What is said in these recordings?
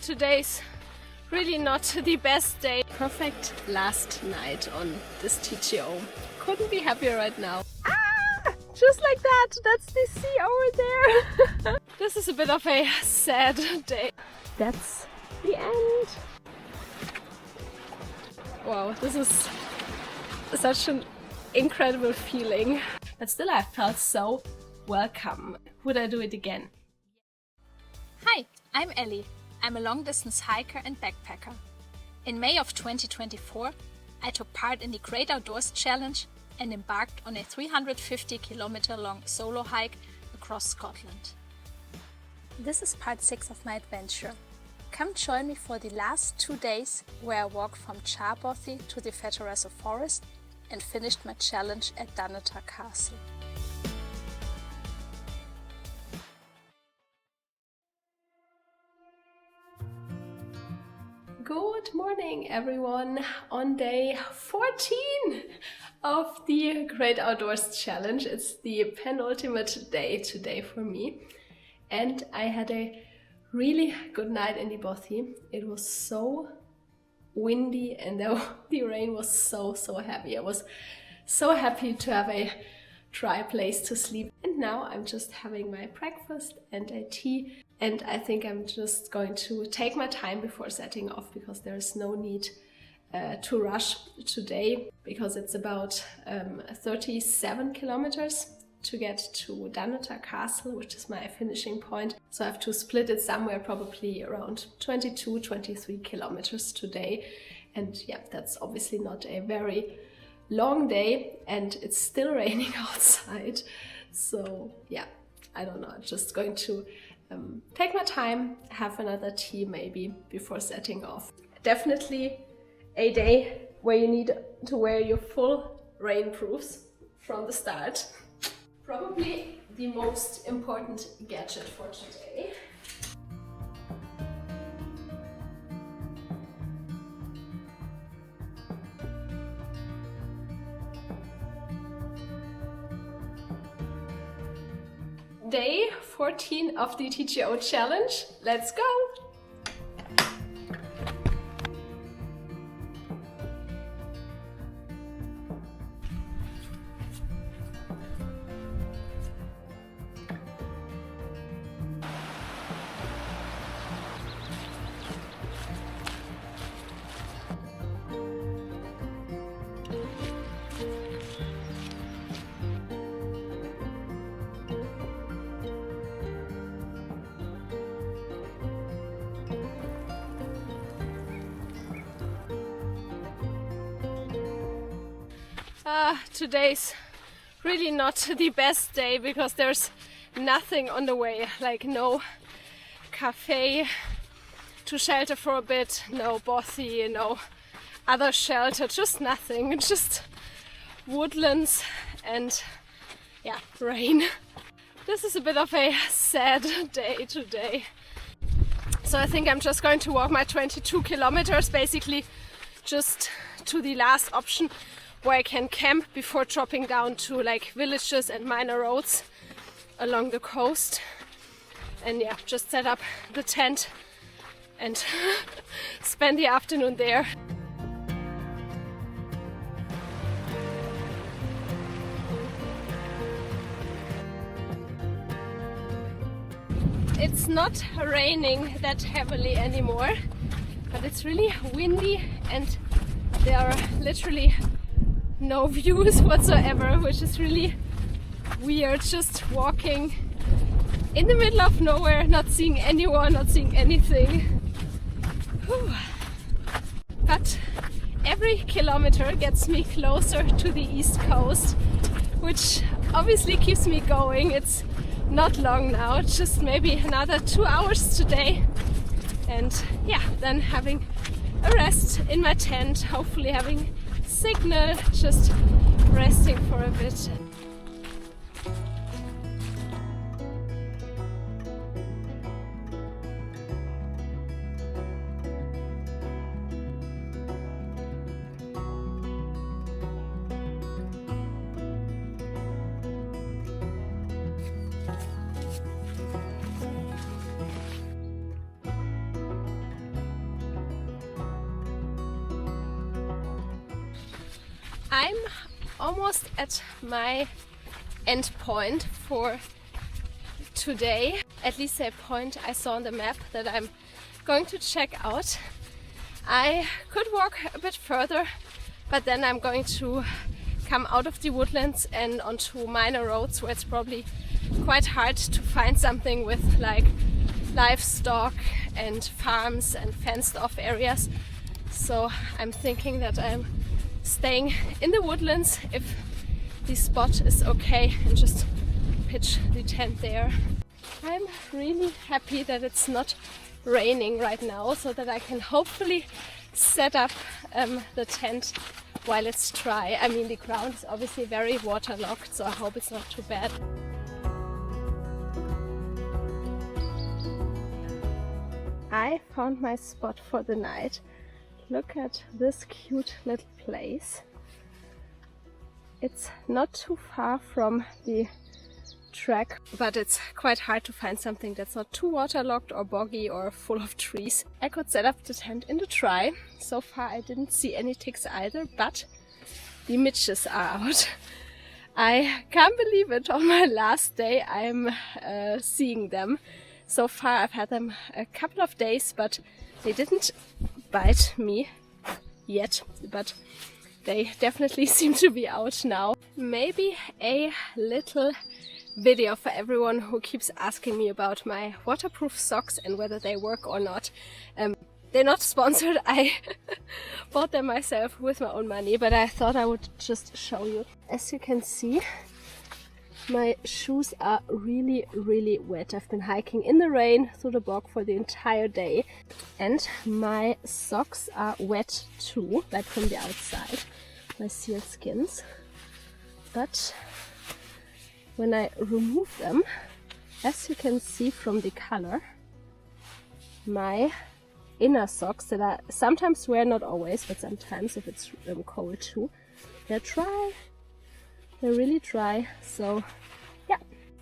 Today's really not the best day. Perfect last night on this TGO. Couldn't be happier right now. Just like that, that's the sea over there. This is a bit of a sad day. That's the end. Wow, this is such an incredible feeling. But still I felt so welcome. Would I do it again? Hi, I'm Elli. I'm a long-distance hiker and backpacker. In May of 2024, I took part in the Great Outdoors Challenge and embarked on a 350-kilometer-long solo hike across Scotland. This is part 6 of my adventure. Come join me for the last 2 days where I walked from Charr Bothy to the Fetteresso Forest and finished my challenge at Dunnottar Castle. Good morning everyone, on day 14 of the Great Outdoors Challenge. It's the penultimate day today for me and I had a really good night in the Bothy. It was so windy and the rain was so heavy. I was so happy to have a dry place to sleep. And now I'm just having my breakfast and a tea, and I think I'm just going to take my time before setting off because there's no need to rush today because it's about 37 kilometers to get to Dunnottar Castle, which is my finishing point. So I have to split it somewhere probably around 22-23 kilometers today. And yeah, that's obviously not a very long day and it's still raining outside. So yeah, I don't know, I'm just going to take my time, have another tea maybe before setting off. Definitely a day where you need to wear your full rainproofs from the start. Probably the most important gadget for today. Day 14 of the TGO challenge. Let's go! Today's really not the best day because there's nothing on the way, like no cafe to shelter for a bit, no bothy, no other shelter, just nothing, just woodlands and yeah, rain. This is a bit of a sad day today. So I think I'm just going to walk my 22 kilometers basically just to the last option where I can camp before dropping down to like villages and minor roads along the coast. And yeah, just set up the tent and spend the afternoon there. It's not raining that heavily anymore, but it's really windy and there are literally no views whatsoever, which is really weird. Just walking in the middle of nowhere, not seeing anyone, not seeing anything. Whew. But every kilometer gets me closer to the east coast, which obviously keeps me going. It's not long now, it's just maybe another 2 hours today. And yeah, then having a rest in my tent, hopefully having signal, just resting for a bit. I'm almost at my end point for today. At least a point I saw on the map that I'm going to check out. I could walk a bit further, but then I'm going to come out of the woodlands and onto minor roads where it's probably quite hard to find something with like livestock and farms and fenced off areas. So I'm thinking that I'm staying in the woodlands if the spot is okay and just pitch the tent there. I'm really happy that it's not raining right now, so that I can hopefully set up the tent while it's dry. I mean, the ground is obviously very waterlogged, so I hope it's not too bad. I found my spot for the night. Look at this cute little place. It's not too far from the track, but it's quite hard to find something that's not too waterlogged or boggy or full of trees. I could set up the tent in the dry. So far I didn't see any ticks either, but the midges are out. I can't believe it, on my last day I'm seeing them. So far I've had them a couple of days, but they didn't bite me yet, but they definitely seem to be out now. Maybe a little video for everyone who keeps asking me about my waterproof socks and whether they work or not. They're not sponsored, I bought them myself with my own money, but I thought I would just show you. As you can see, my shoes are really wet. I've been hiking in the rain through the bog for the entire day, and my socks are wet too, like from the outside, my seal skins. But when I remove them, as you can see from the color, my inner socks that I sometimes wear, not always, but sometimes if it's cold too, they're dry. They're really dry, so yeah.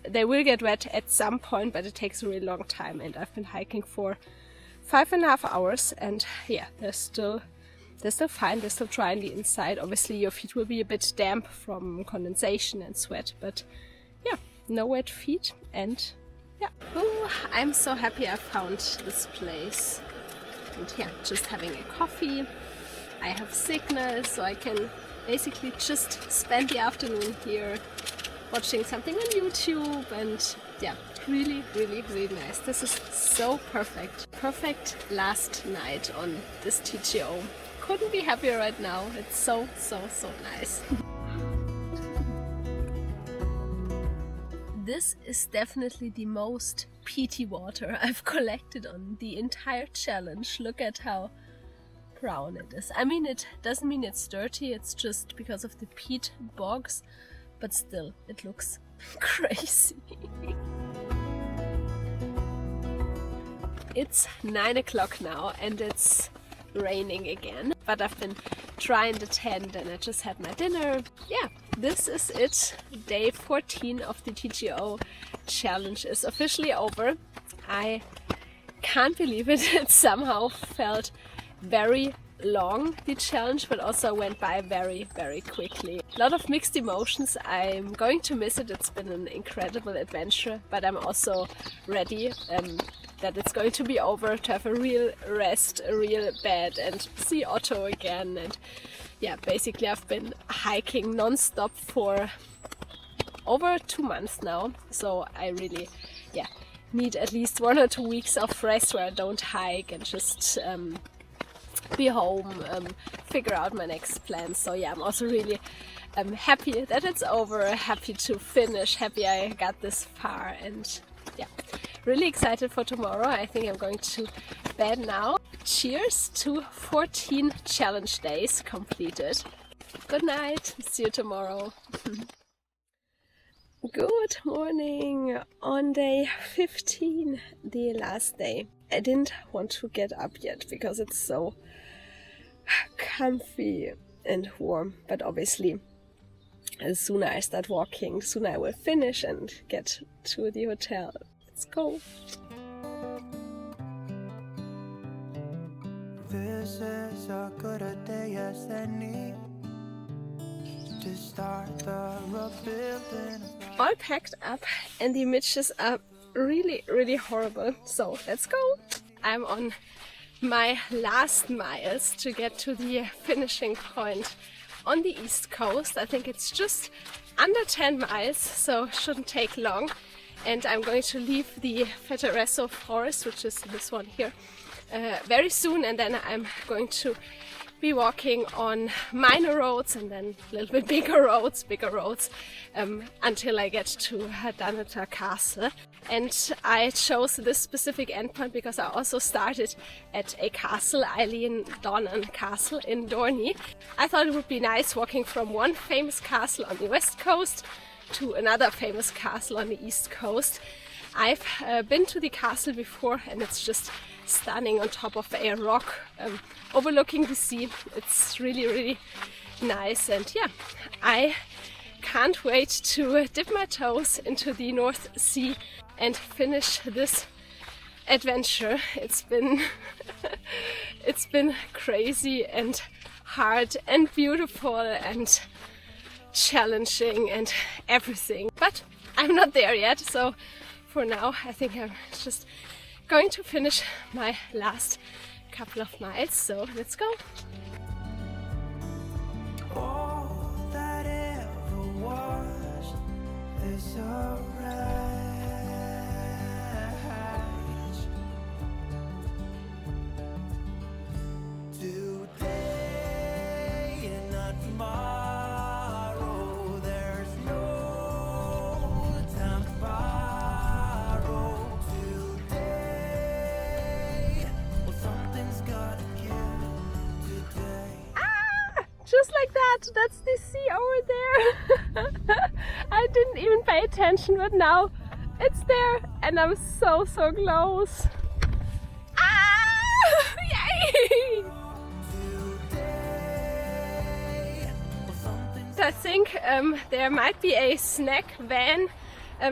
They will get wet at some point, but it takes a really long time, and I've been hiking for 5.5 hours, and yeah, they're still fine, they're still dry on the inside. Obviously your feet will be a bit damp from condensation and sweat, but yeah, no wet feet, and yeah. Oh, I'm so happy I found this place. And yeah, just having a coffee. I have signal, so I can basically just spend the afternoon here watching something on YouTube, and yeah, really nice. This is so perfect. Perfect last night on this TGO. Couldn't be happier right now. It's so nice. This is definitely the most peaty water I've collected on the entire challenge. Look at how brown it is. I mean, it doesn't mean it's dirty, it's just because of the peat bogs, but still, it looks crazy. It's 9 o'clock now and it's raining again, but I've been trying the tent and I just had my dinner. Yeah, this is it. Day 14 of the TGO challenge is officially over. I can't believe it. It somehow felt very long, the challenge, but also went by very quickly. A lot of mixed emotions. I'm going to miss it. It's been an incredible adventure, but I'm also ready that it's going to be over, to have a real rest, a real bed, and see Otto again. And yeah, basically I've been hiking non-stop for over 2 months now, so I really need at least 1 or 2 weeks of rest where I don't hike and just be home, figure out my next plans. So yeah, I'm also really happy that it's over, happy to finish, happy I got this far, and yeah, really excited for tomorrow. I think I'm going to bed now. Cheers to 14 challenge days completed. Good night, see you tomorrow. Good morning on day 15, the last day. I didn't want to get up yet because it's so comfy and warm, but obviously the sooner I start walking, the sooner I will finish and get to the hotel. Let's go! This is as good a day as any. All packed up and the images are really horrible. So let's go. I'm on my last miles to get to the finishing point on the east coast. I think it's just under 10 miles, so shouldn't take long. And I'm going to leave the Fetteresso Forest, which is this one here, very soon, and then I'm going to be walking on minor roads and then a little bit bigger roads, until I get to Dunnottar Castle. And I chose this specific endpoint because I also started at a castle, Elli Castle in Dorney. I thought it would be nice walking from one famous castle on the west coast to another famous castle on the east coast. I've been to the castle before and it's just stunning on top of a rock overlooking the sea. It's really nice, and yeah, I can't wait to dip my toes into the North Sea and finish this adventure. It's been it's been crazy and hard and beautiful and challenging and everything, but I'm not there yet. So for now I think I'm just going to finish my last couple of miles, so let's go. All that ever was is alright. Today and not tomorrow, there's no time to borrow. Today, well, something's gotta give today. Ah! Just like that! That's the sea over there! I didn't even pay attention, but now it's there and I'm so close. Ah! Yay! I think there might be a snack van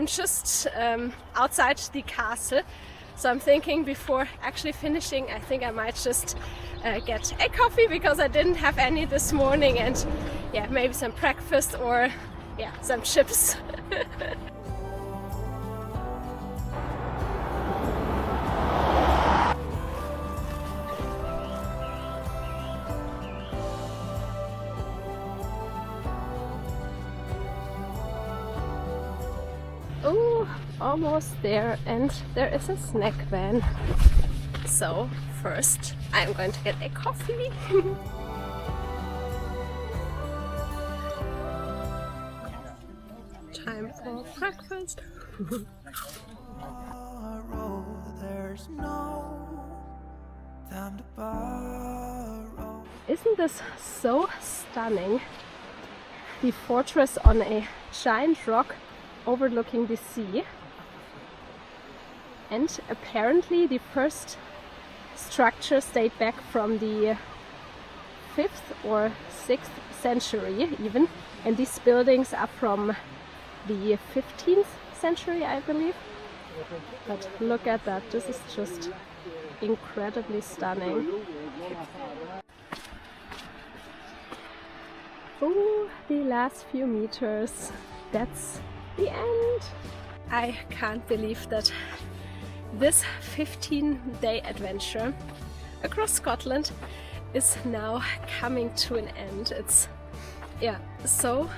just outside the castle. So I'm thinking before actually finishing, I think I might just get a coffee because I didn't have any this morning, and yeah, maybe some breakfast or yeah, some chips. Oh, almost there, and there is a snack van. So first I'm going to get a coffee. Time for breakfast. There's no time to borrow. Isn't this so stunning? The fortress on a giant rock overlooking the sea, and apparently the first structures date back from the 5th or 6th century even, and these buildings are from the 15th century, I believe. But look at that, this is just incredibly stunning. Oh, the last few meters, that's the end. I can't believe that this 15-day adventure across Scotland is now coming to an end. It's so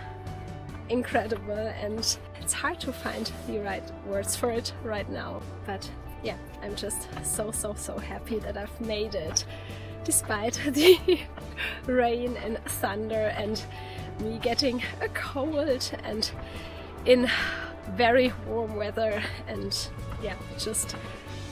incredible, and it's hard to find the right words for it right now. But yeah, I'm just so happy that I've made it, despite the rain and thunder and me getting a cold and in very warm weather, and yeah, just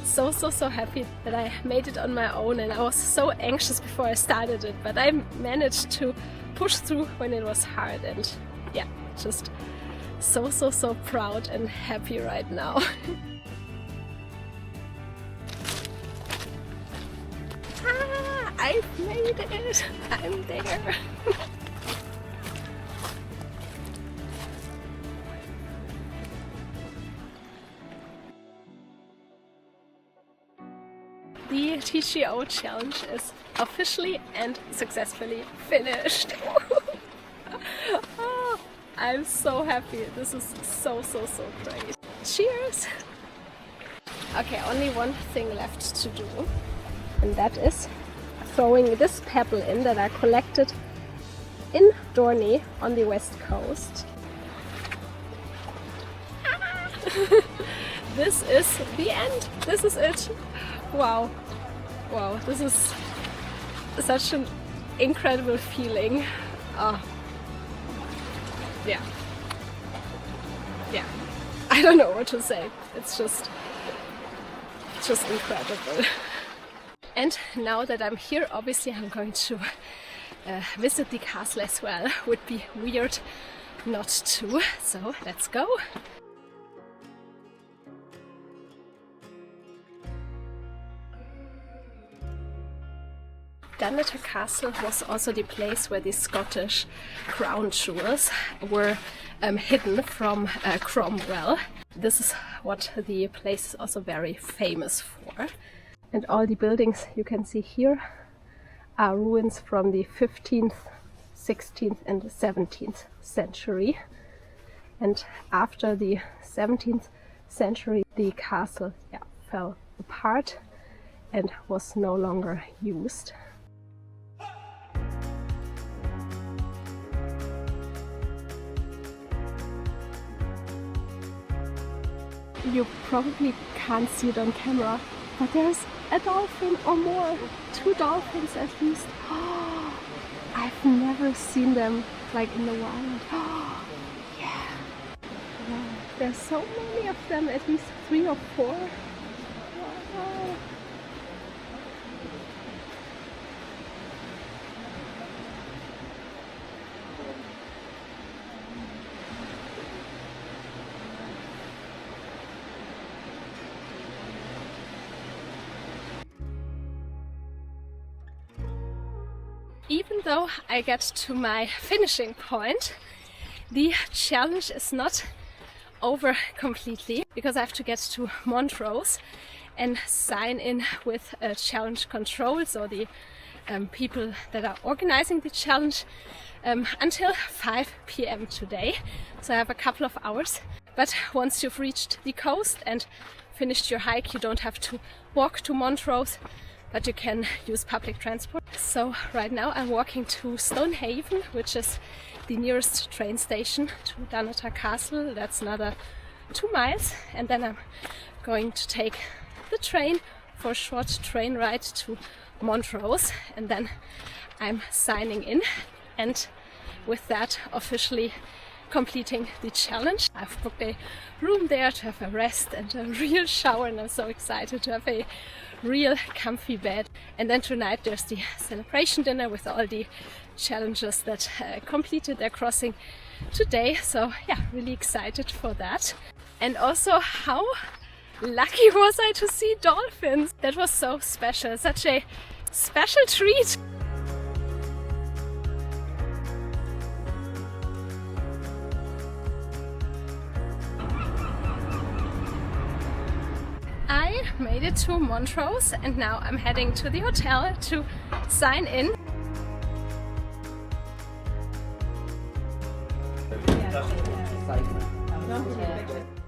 so happy that I made it on my own. And I was so anxious before I started it, but I managed to push through when it was hard, and yeah, just so proud and happy right now. Ah, I've made it! I'm there! The TGOC challenge is officially and successfully finished. Oh, I'm so happy. This is so great. Cheers! Okay, only one thing left to do, and that is throwing this pebble in that I collected in Dorney on the west coast. This is the end. This is it. Wow. Wow, this is such an incredible feeling. Yeah. I don't know what to say. It's just incredible. And now that I'm here, obviously I'm going to visit the castle as well. Would be weird not to. So let's go. Dunnottar Castle was also the place where the Scottish crown jewels were hidden from Cromwell. This is what the place is also very famous for. And all the buildings you can see here are ruins from the 15th, 16th and 17th century. And after the 17th century, the castle fell apart and was no longer used. You probably can't see it on camera, but there's a dolphin or more. 2 dolphins at least. Oh, I've never seen them like in the wild. Oh, yeah. Wow. There's so many of them, at least 3 or 4. Wow. Even though I get to my finishing point, the challenge is not over completely, because I have to get to Montrose and sign in with a challenge control, so the people that are organizing the challenge, until 5 p.m. today. So I have a couple of hours. But once you've reached the coast and finished your hike, you don't have to walk to Montrose, but you can use public transport. So right now I'm walking to Stonehaven, which is the nearest train station to Dunnottar Castle. That's another 2 miles, and then I'm going to take the train for a short train ride to Montrose, and then I'm signing in, and with that officially completing the challenge. I've booked a room there to have a rest and a real shower, and I'm so excited to have a real comfy bed. And then tonight there's the celebration dinner with all the challengers that completed their crossing today. So yeah, really excited for that. And also, how lucky was I to see dolphins? That was so special, such a special treat. I made it to Montrose, and now I'm heading to the hotel to sign in.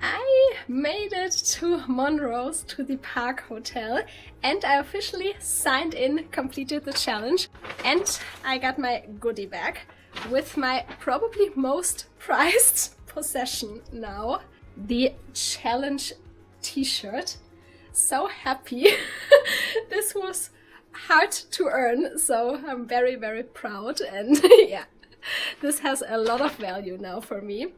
I made it to Montrose, to the Park Hotel, and I officially signed in, completed the challenge, and I got my goodie bag with my probably most prized possession now, the challenge t-shirt. So happy. This was hard to earn, so I'm very, very proud, and yeah, this has a lot of value now for me.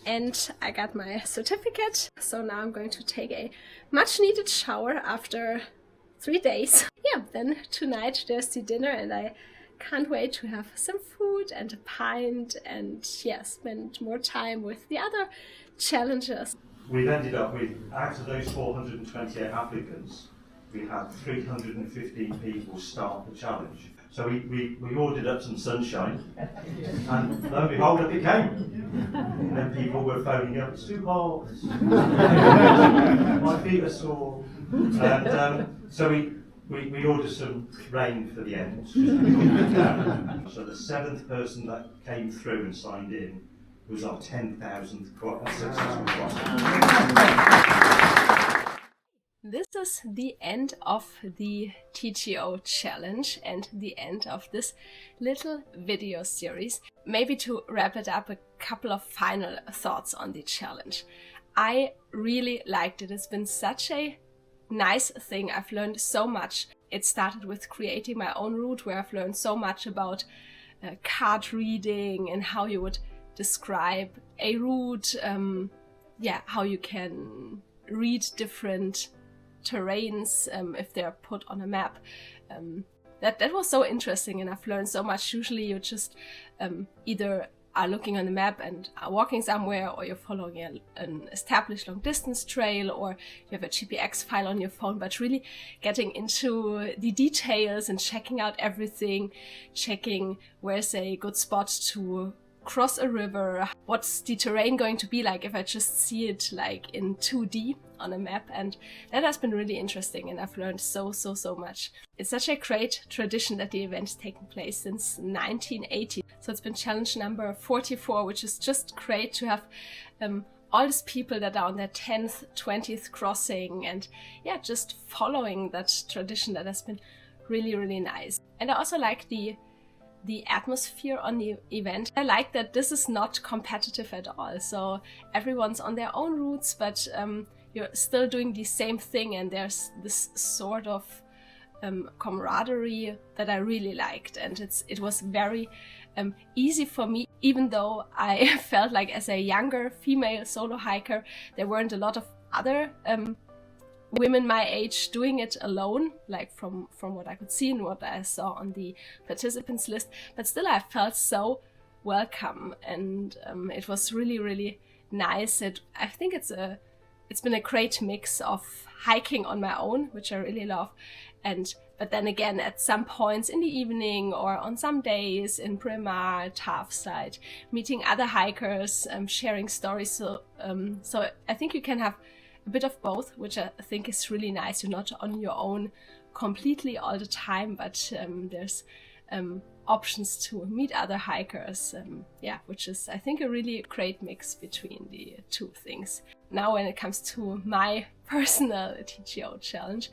And I got my certificate, so now I'm going to take a much needed shower after 3 days. Yeah, then tonight there's the dinner, and I can't wait to have some food and a pint and yeah, spend more time with the other challengers. We've ended up with, out of those 428 applicants, we had 315 people start the challenge. So we ordered up some sunshine, and lo and behold, it came. And then people were phoning up, it's too hot, my feet are sore. And so we ordered some rain for the end. So the 7th person that came through and signed in It was our 10,000th successful crossing. This is the end of the TGO challenge and the end of this little video series. Maybe to wrap it up, a couple of final thoughts on the challenge. I really liked it. It's been such a nice thing. I've learned so much. It started with creating my own route, where I've learned so much about card reading and how you would describe a route, how you can read different terrains if they're put on a map. That was so interesting, and I've learned so much. Usually you just either are looking on the map and are walking somewhere, or you're following an established long distance trail, or you have a GPX file on your phone, but really getting into the details and checking out everything, checking where's a good spot to cross a river, what's the terrain going to be like if I just see it like in 2D on a map. And that has been really interesting, and I've learned so much. It's such a great tradition that the event's taken place since 1980. So it's been challenge number 44, which is just great to have all these people that are on their 10th, 20th crossing, and just following that tradition. That has been really nice. And I also like the atmosphere on the event. I like that this is not competitive at all. So everyone's on their own routes, but you're still doing the same thing, and there's this sort of camaraderie that I really liked. And it was very easy for me, even though I felt like as a younger female solo hiker, there weren't a lot of other women my age doing it alone, like from what I could see and what I saw on the participants list. But still, I felt so welcome, and it was really nice. I think it's been a great mix of hiking on my own, which I really love, but then again at some points in the evening or on some days in Bremar, Tafside, meeting other hikers, sharing stories. So I think you can have a bit of both, which I think is really nice. You're not on your own completely all the time, but there's options to meet other hikers, which is, I think, a really great mix between the two things. Now, when it comes to my personal TGO challenge,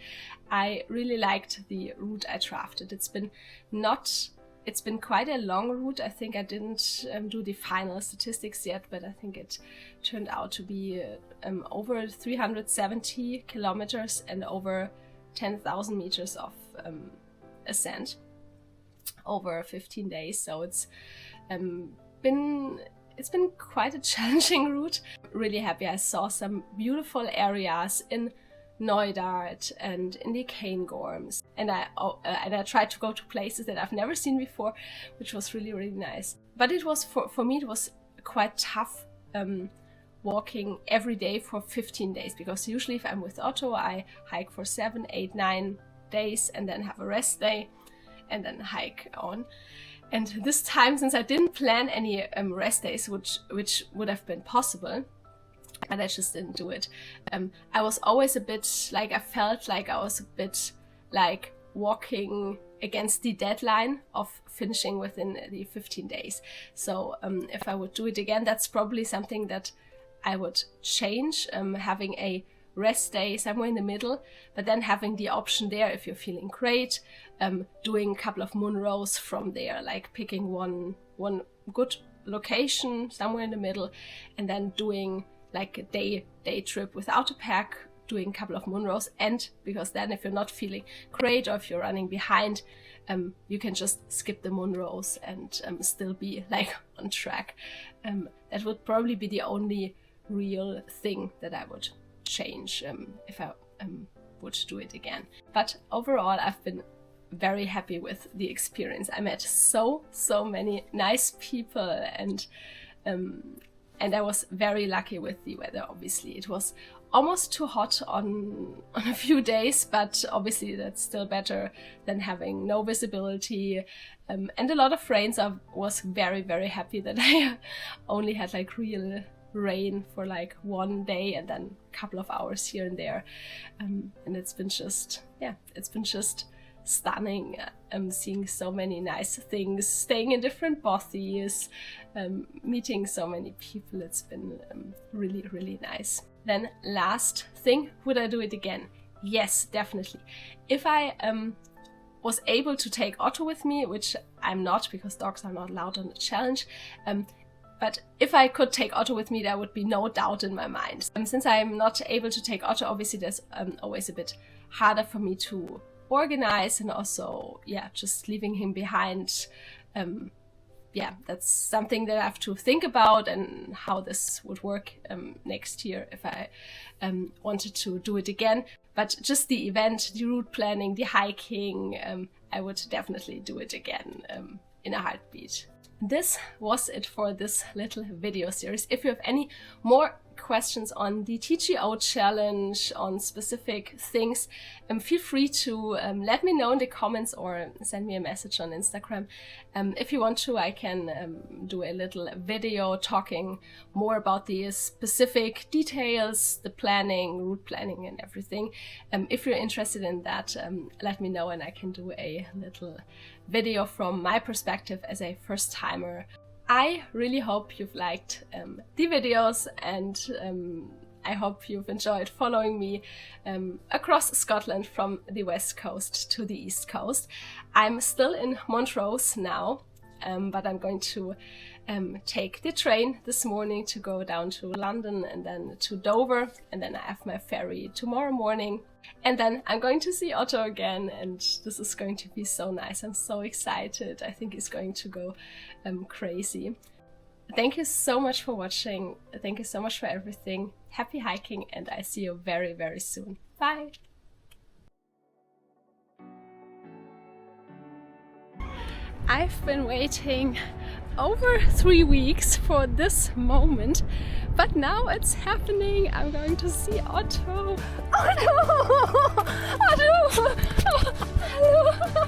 I really liked the route I drafted. It's been quite a long route. I think I didn't do the final statistics yet, but I think it turned out to be over 370 kilometers and over 10,000 meters of ascent over 15 days. So it's been quite a challenging route. Really happy. I saw some beautiful areas in Neudart and in the Cairngorms, and I tried to go to places that I've never seen before, which was really nice. But it was for me, it was quite tough walking every day for 15 days, because usually if I'm with Otto, I hike for 7, 8, 9 days and then have a rest day and then hike on. And this time, since I didn't plan any rest days, which would have been possible, and I just didn't do it, I was always a bit like, I felt like I was a bit like walking against the deadline of finishing within the 15 days. So if I would do it again, that's probably something that I would change, having a rest day somewhere in the middle, but then having the option there, if you're feeling great, doing a couple of Munros from there, like picking one good location somewhere in the middle, and then doing like a day trip without a pack, doing a couple of Munros. And because then if you're not feeling great or if you're running behind, you can just skip the Munros and still be like on track. That would probably be the only real thing that I would change if I would do it again. But overall, I've been very happy with the experience. I met so many nice people, and I was very lucky with the weather. Obviously, it was almost too hot on a few days, but obviously that's still better than having no visibility and a lot of rain. So I was very happy that I only had like real rain for like one day and then a couple of hours here and there, and it's been just stunning. Seeing so many nice things, staying in different bothies, meeting so many people. It's been really, really nice. Then last thing, would I do it again? Yes, definitely. If I was able to take Otto with me, which I'm not because dogs are not allowed on the challenge, but if I could take Otto with me, there would be no doubt in my mind. Since I'm not able to take Otto, obviously there's always a bit harder for me to organize, and also, yeah, just leaving him behind. Yeah, that's something that I have to think about, and how this would work next year if I wanted to do it again. But just the event, the route planning, the hiking, I would definitely do it again in a heartbeat. This was it for this little video series. If you have any more questions on the TGO challenge, on specific things, feel free to let me know in the comments or send me a message on Instagram. If you want to, I can do a little video talking more about the specific details, the planning, route planning and everything. If you're interested in that, let me know and I can do a little video from my perspective as a first-timer. I really hope you've liked the videos, and I hope you've enjoyed following me across Scotland from the west coast to the east coast. I'm still in Montrose now, but I'm going to take the train this morning to go down to London and then to Dover, and then I have my ferry tomorrow morning. And then I'm going to see Otto again, and this is going to be so nice. I'm so excited. I think he's going to go crazy. Thank you so much for watching. Thank you so much for everything. Happy hiking, and I see you very, very soon. Bye! I've been waiting over 3 weeks for this moment, but now it's happening. I'm going to see Otto. Oh no! Otto! Oh, hello!